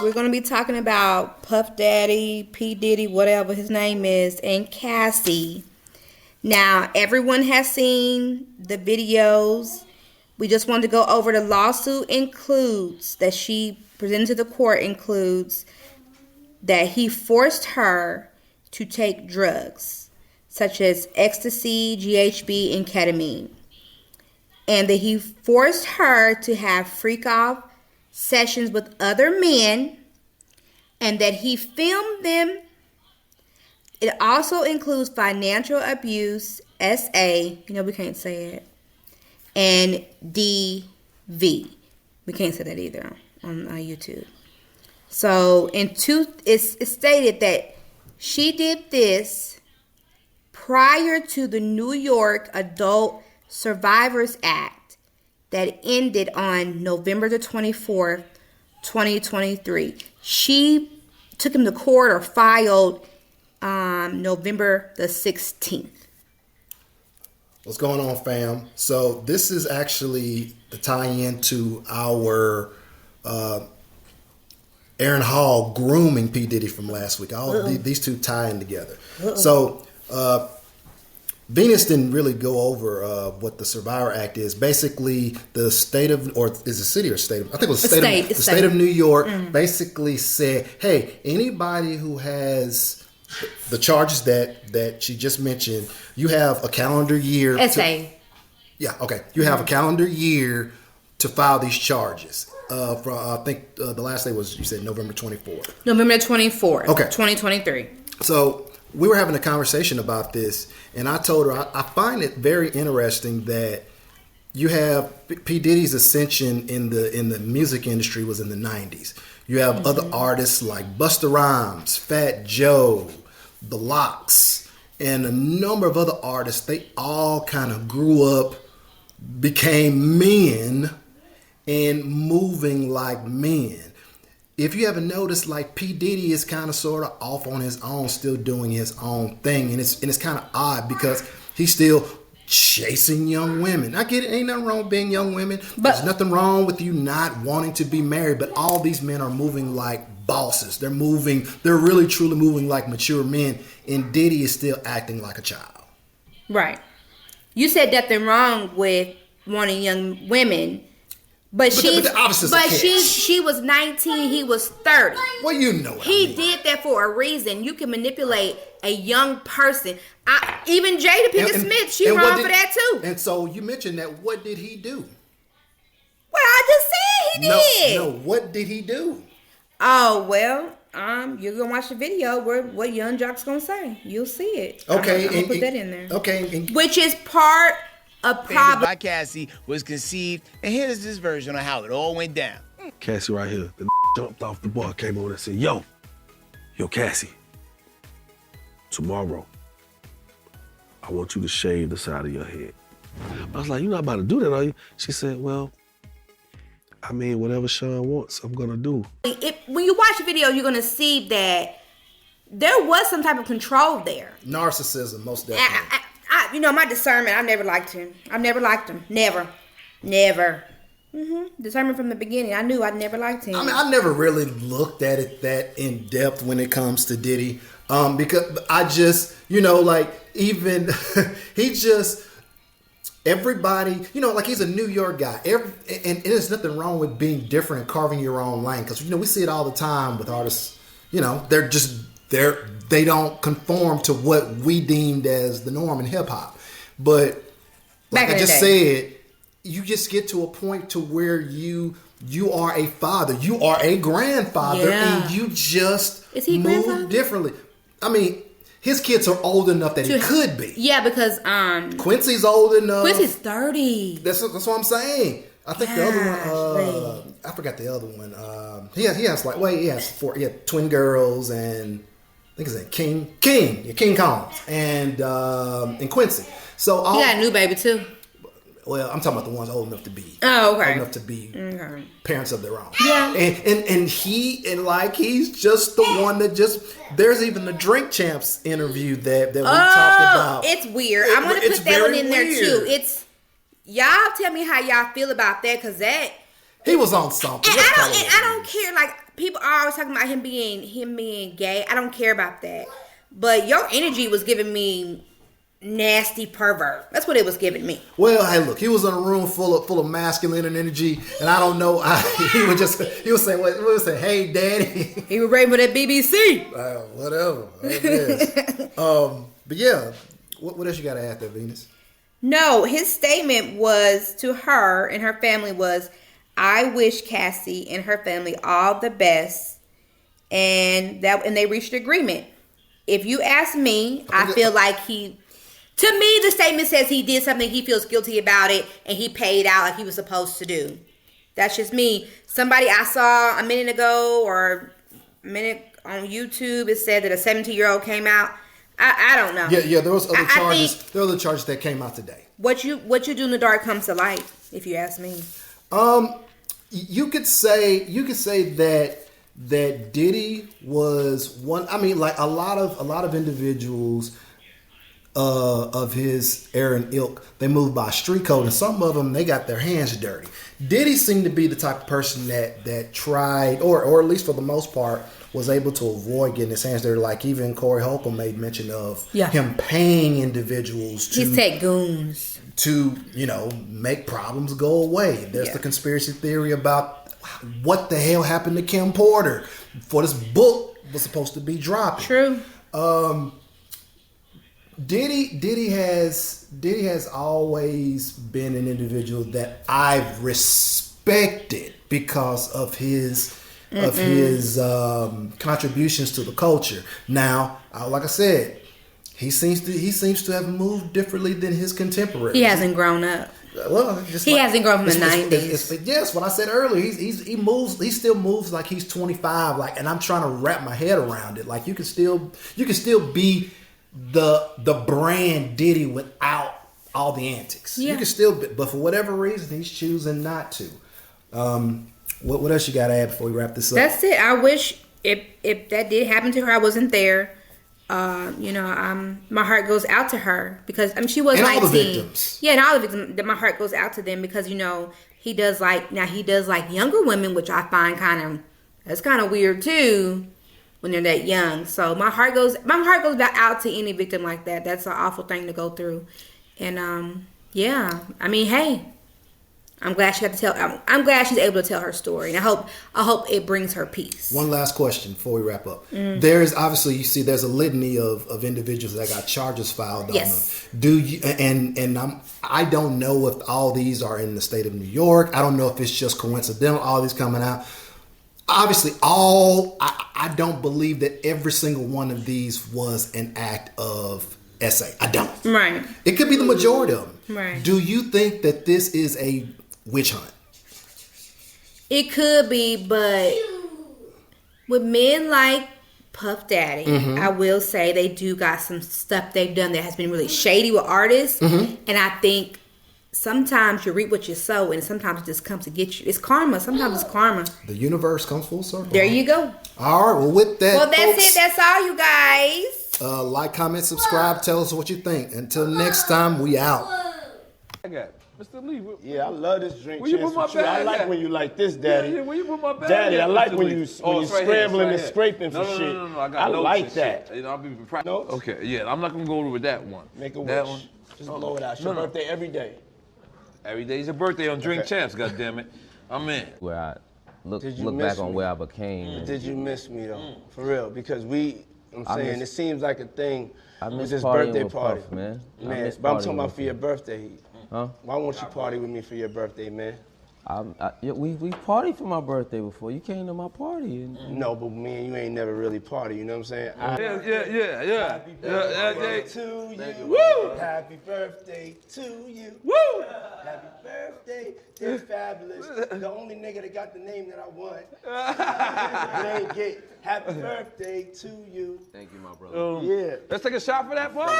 we're going to be talking about Puff Daddy, P. Diddy, whatever his name is, and Cassie. Now, everyone has seen the videos. We just wanted to go over the lawsuit includes, that she presented to the court includes, that he forced her to take drugs, such as ecstasy, GHB, and ketamine. And that he forced her to have freak-off sessions with other men, and that he filmed them. It also includes financial abuse, SA, we can't say it, and DV. We can't say that either on YouTube. So it's stated that she did this prior to the New York Adult Survivors Act that ended on November the 24th, 2023. She took him to court or filed November the 16th. What's going on, fam? So this is actually the tie-in to our Aaron Hall grooming P. Diddy from last week. These two tie in together. So Venus didn't really go over what the Survivor Act is. Basically, the state of, or is it city or state? I think it was the state of New York basically said, hey, anybody who has the charges that she just mentioned, you have a calendar year. You have a calendar year to file these charges. I think the last day was, you said November 24th. November 24th. Okay. 2023. So we were having a conversation about this, and I told her I find it very interesting that you have P. Diddy's ascension in the music industry was in the 90s. You have other artists like Bustaryhmes, fatjoe, thelox, and a number of other artists. They all kind of grew up, became men, and moving like men. If you haven't noticed, like P. Diddy is kind of sort of off on his own, still doing his own thing, and it's kind of odd because he's still chasing young women. I get it, ain't nothing wrong with being young women. There's nothing wrong with you not wanting to be married, but all these men are moving like bosses. They're really truly moving like mature men, and Diddy is still acting like a child. Right. You said nothing wrong with wanting young women. But she was 19, he was 30. Well, you know what he did that for a reason. You can manipulate a young person. Even Jada Pinkett Smith, she wrong for that too. And so you mentioned that. What did he do? Well, I just said he did. No, what did he do? Oh, well, you're going to watch the video where what youngjoc's going to say. You'll see it. Okay. I'm going to put that in there. Okay. Which is part of problem. By Cassie was conceived, and here's this version of how it all went down. Cassie right here. The jumped off the bar, came over and said, yo, Cassie, tomorrow, I want you to shave the side of your head. I was like, you're not about to do that, are you? She said, well, I mean, whatever Sean wants, I'm going to do. When you watch the video, you're going to see that there was some type of control there. Narcissism, most definitely. My discernment, I've never liked him. Never. Discernment from the beginning. I knew I'd never liked him. I mean, I never really looked at it that in depth when it comes to Diddy. Because I just, even, he just, everybody, like he's a New York guy. And there's nothing wrong with being different and carving your own lane. Because, we see it all the time with artists, they don't conform to what we deemed as the norm in hip hop. But like I just said, you just get to a point to where you are a father, you are a grandfather, and you just move differently. I mean, his kids are old enough that he could be. Yeah, because Quincy's old enough. Quincy's 30. That's what I'm saying. I think the other one, I forgot the other one. He has twin girls, and I think it's King Combs and Quincy. So he got a new baby too. Well, I'm talking about the ones old enough to be. Oh, okay. Old enough to be parents of their own. Yeah. And he's just the one that there's even the Drink Champs interview that we talked about. It's weird. I'm gonna put that one in there too. It's y'all tell me how y'all feel about that, because that He was on something. And I don't care. Like, people are always talking about him being gay. I don't care about that. But your energy was giving me nasty pervert. That's what it was giving me. Well, hey, look, he was in a room full of masculine energy, and I don't know. He was saying, "Hey, daddy." He was ready for that BBC. Whatever. I guess. But yeah, what else you got to add there, Venus? No, his statement was to her and her family was, "I wish Cassie and her family all the best," and they reached agreement. If you ask me, I feel like to me, the statement says he did something, he feels guilty about it, and he paid out like he was supposed to do. That's just me. Somebody I saw a minute ago or a minute on YouTube, it said that a 17-year-old came out. I don't know. Yeah. There was other charges. There were other charges that came out today. What you do in the dark comes to light, if you ask me. You could say that Diddy was one. I mean, like a lot of individuals of his era and ilk, they moved by street code, and some of them, they got their hands dirty. Diddy seemed to be the type of person that tried, or at least for the most part, was able to avoid getting his hands dirty. Like even Corey Holcomb made mention of him paying individuals to... He said goons. To, make problems go away. There's the conspiracy theory about what the hell happened to Kim Porter for this book was supposed to be dropping. True. Diddy has always been an individual that I've respected because of his contributions to the culture. Now, like I said, he seems to have moved differently than his contemporaries. He hasn't grown up. Well, he hasn't grown from the 90s. Yes, what I said earlier, he still moves like he's 25. Like, and I'm trying to wrap my head around it. Like, you can still be the brand Diddy without all the antics. Yeah. You can still be, but for whatever reason, he's choosing not to. What else you got to add before we wrap this up? That's it. I wish if that did happen to her, I wasn't there. My heart goes out to her because she was 19. All the victims. Yeah, and all the victims. My heart goes out to them because he does like younger women, which I find that's kind of weird too when they're that young. So my heart goes out to any victim like that. That's an awful thing to go through, and I mean, hey. I'm glad she got to tell. I'm glad she's able to tell her story, and I hope it brings her peace. One last question before we wrap up. There is obviously there's a litany of individuals that got charges filed on them. Do you? I don't know if all these are in the state of New York. I don't know if it's just coincidental. All these coming out. Obviously, I don't believe that every single one of these was an act of SA. I don't. Right. It could be the majority of them. Right. Do you think that this is a witch hunt? It could be, but with men like Puff Daddy, I will say they do got some stuff they've done that has been really shady with artists. And I think sometimes you reap what you sow, and sometimes it just comes to get you. It's karma. Sometimes it's karma. The universe comes full circle. There you go. All right. Well, with that, that's folks, it. That's all, you guys. Like, comment, subscribe. Tell us what you think. Until next time, we out. I got it. Mr. Lee. Yeah, I love this drink. Where you put my bag I like at? when you like this, Daddy. Yeah, where you put my bag Daddy, at, I like Mr. when Lee? you It's scrambling and here. scraping for shit. No. I got like notes that. and shit. I'll be proud. Notes? Okay, yeah, I'm not gonna go over with that one. Make a that wish. one. Just blow it out. It's your birthday every day. Every day's your birthday on Drink Champs, goddammit. I'm in. Where I look miss back on me? where I became. Did you miss me though? For real? Because it seems like a thing I with miss this partying birthday with party. Puff, man. But I'm talking about for your birthday. Huh? Why won't you party with me for your birthday, man? We partied for my birthday before. You came to my party. No, but me and you ain't never really party, you know what I'm saying? Yeah. Happy birthday to you. Woo! Happy birthday to you. Woo! Happy birthday, dear Fabulous. The only nigga that got the name that I want. They ain't get happy birthday to you. Thank you, my brother. Yeah. Let's take a shot for that, boy.